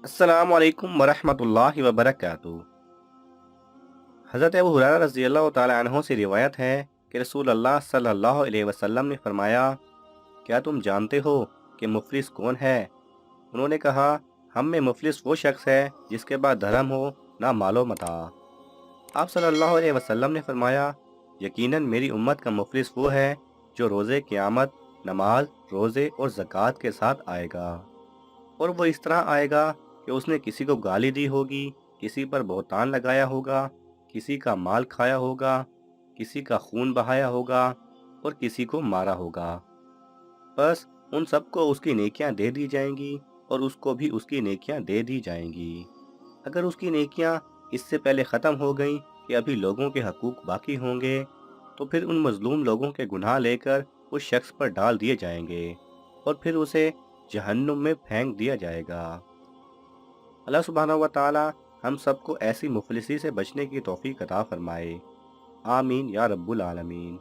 السلام علیکم ورحمۃ اللہ وبرکاتہ۔ حضرت ابو ہریرہ رضی اللہ تعالی عنہ سے روایت ہے کہ رسول اللہ صلی اللہ علیہ وسلم نے فرمایا، کیا تم جانتے ہو کہ مفلس کون ہے؟ انہوں نے کہا، ہم میں مفلس وہ شخص ہے جس کے پاس دھرم ہو نہ مال و متاع۔ آپ صلی اللہ علیہ وسلم نے فرمایا، یقیناً میری امت کا مفلس وہ ہے جو روز قیامت نماز، روزے اور زکوٰۃ کے ساتھ آئے گا، اور وہ اس طرح آئے گا کہ اس نے کسی کو گالی دی ہوگی، کسی پر بہتان لگایا ہوگا، کسی کا مال کھایا ہوگا، کسی کا خون بہایا ہوگا اور کسی کو مارا ہوگا۔ بس ان سب کو اس کی نیکیاں دے دی جائیں گی اور اس کو بھی اس کی نیکیاں دے دی جائیں گی۔ اگر اس کی نیکیاں اس سے پہلے ختم ہو گئیں کہ ابھی لوگوں کے حقوق باقی ہوں گے، تو پھر ان مظلوم لوگوں کے گناہ لے کر اس شخص پر ڈال دیے جائیں گے اور پھر اسے جہنم میں پھینک دیا جائے گا۔ اللہ سبحانہ و تعالی ہم سب کو ایسی مفلسی سے بچنے کی توفیق عطا فرمائے۔ آمین یا رب العالمین۔